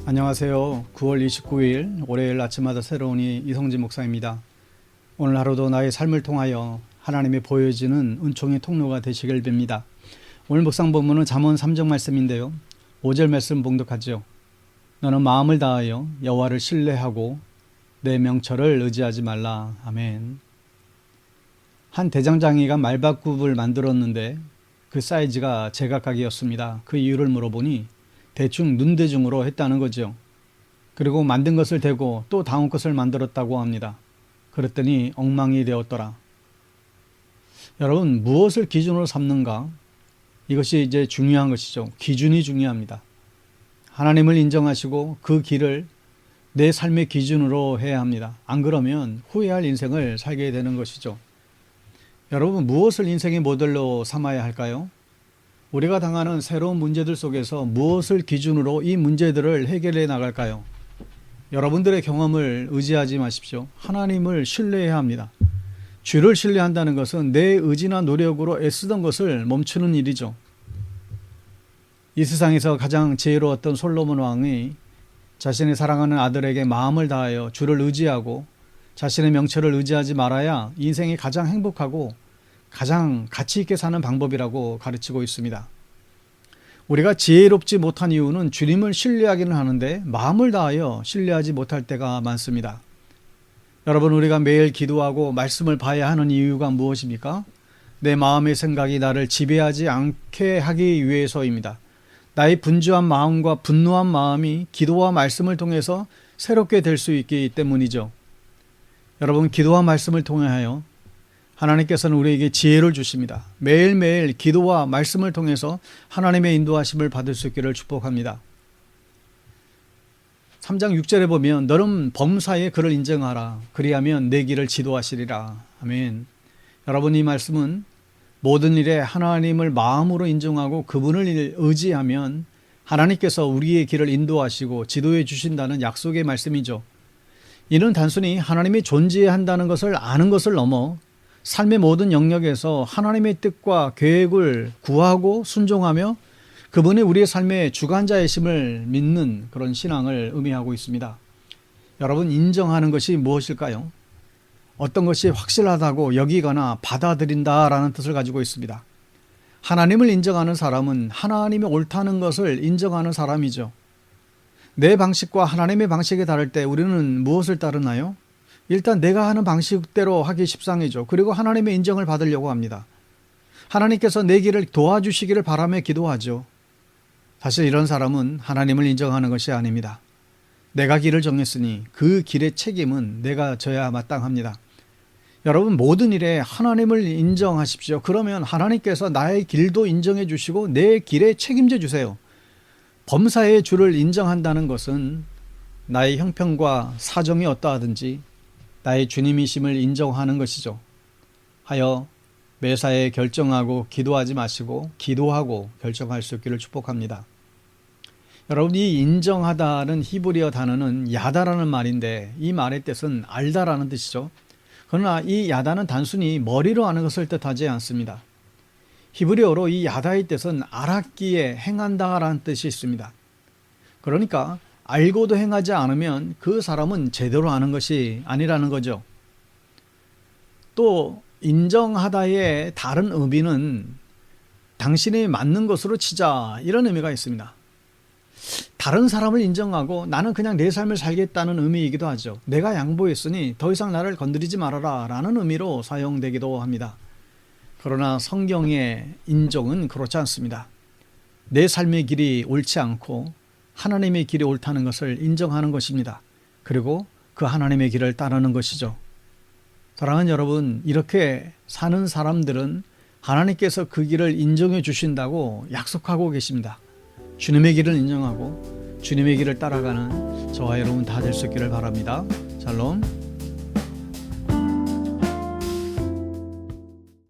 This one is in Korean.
안녕하세요. 9월 29일 월요일 아침마다 새로우니 이성진 목사입니다. 오늘 하루도 나의 삶을 통하여 하나님이 보여지는 은총의 통로가 되시길 빕니다. 오늘 묵상 본문은 잠언 3장 말씀인데요. 5절 말씀 봉독하죠. 너는 마음을 다하여 여호와를 신뢰하고 내 명철을 의지하지 말라. 아멘. 한 대장장이가 말밥굽을 만들었는데 그 사이즈가 제각각이었습니다. 그 이유를 물어보니 대충 눈대중으로 했다는 거죠. 그리고 만든 것을 대고 또 다음 것을 만들었다고 합니다. 그랬더니 엉망이 되었더라. 여러분, 무엇을 기준으로 삼는가? 이것이 이제 중요한 것이죠. 기준이 중요합니다. 하나님을 인정하시고 그 길을 내 삶의 기준으로 해야 합니다. 안 그러면 후회할 인생을 살게 되는 것이죠. 여러분, 무엇을 인생의 모델로 삼아야 할까요? 우리가 당하는 새로운 문제들 속에서 무엇을 기준으로 이 문제들을 해결해 나갈까요? 여러분들의 경험을 의지하지 마십시오. 하나님을 신뢰해야 합니다. 주를 신뢰한다는 것은 내 의지나 노력으로 애쓰던 것을 멈추는 일이죠. 이 세상에서 가장 지혜로웠던 솔로몬 왕이 자신의 사랑하는 아들에게 마음을 다하여 주를 의지하고 자신의 명철을 의지하지 말아야 인생이 가장 행복하고 가장 가치 있게 사는 방법이라고 가르치고 있습니다. 우리가 지혜롭지 못한 이유는 주님을 신뢰하기는 하는데 마음을 다하여 신뢰하지 못할 때가 많습니다. 여러분, 우리가 매일 기도하고 말씀을 봐야 하는 이유가 무엇입니까? 내 마음의 생각이 나를 지배하지 않게 하기 위해서입니다. 나의 분주한 마음과 분노한 마음이 기도와 말씀을 통해서 새롭게 될 수 있기 때문이죠. 여러분, 기도와 말씀을 통하여 하나님께서는 우리에게 지혜를 주십니다. 매일매일 기도와 말씀을 통해서 하나님의 인도하심을 받을 수 있기를 축복합니다. 3장 6절에 보면 너는 범사에 그를 인정하라. 그리하면 내 길을 지도하시리라. 아멘. 여러분, 이 말씀은 모든 일에 하나님을 마음으로 인정하고 그분을 의지하면 하나님께서 우리의 길을 인도하시고 지도해 주신다는 약속의 말씀이죠. 이는 단순히 하나님이 존재한다는 것을 아는 것을 넘어 삶의 모든 영역에서 하나님의 뜻과 계획을 구하고 순종하며 그분이 우리의 삶의 주관자이심을 믿는 그런 신앙을 의미하고 있습니다. 여러분, 인정하는 것이 무엇일까요? 어떤 것이 확실하다고 여기거나 받아들인다라는 뜻을 가지고 있습니다. 하나님을 인정하는 사람은 하나님이 옳다는 것을 인정하는 사람이죠. 내 방식과 하나님의 방식이 다를 때 우리는 무엇을 따르나요? 일단 내가 하는 방식대로 하기 십상이죠. 그리고 하나님의 인정을 받으려고 합니다. 하나님께서 내 길을 도와주시기를 바라며 기도하죠. 사실 이런 사람은 하나님을 인정하는 것이 아닙니다. 내가 길을 정했으니 그 길의 책임은 내가 져야 마땅합니다. 여러분, 모든 일에 하나님을 인정하십시오. 그러면 하나님께서 나의 길도 인정해 주시고 내 길에 책임져 주세요. 범사의 주를 인정한다는 것은 나의 형편과 사정이 어떠하든지 나의 주님이심을 인정하는 것이죠. 하여 매사에 결정하고 기도하지 마시고 기도하고 결정할 수 있기를 축복합니다. 여러분, 이 인정하다는 히브리어 단어는 야다라는 말인데 이 말의 뜻은 알다라는 뜻이죠. 그러나 이 야다는 단순히 머리로 아는 것을 뜻하지 않습니다. 히브리어로 이 야다의 뜻은 알았기에 행한다라는 뜻이 있습니다. 그러니까 알고도 행하지 않으면 그 사람은 제대로 아는 것이 아니라는 거죠. 또 인정하다의 다른 의미는 당신이 맞는 것으로 치자, 이런 의미가 있습니다. 다른 사람을 인정하고 나는 그냥 내 삶을 살겠다는 의미이기도 하죠. 내가 양보했으니 더 이상 나를 건드리지 말아라 라는 의미로 사용되기도 합니다. 그러나 성경의 인정은 그렇지 않습니다. 내 삶의 길이 옳지 않고 하나님의 길이 옳다는 것을 인정하는 것입니다. 그리고 그 하나님의 길을 따르는 것이죠. 사랑하는 여러분, 이렇게 사는 사람들은 하나님께서 그 길을 인정해 주신다고 약속하고 계십니다. 주님의 길을 인정하고 주님의 길을 따라가는 저와 여러분 다 될 수 있기를 바랍니다. 샬롬.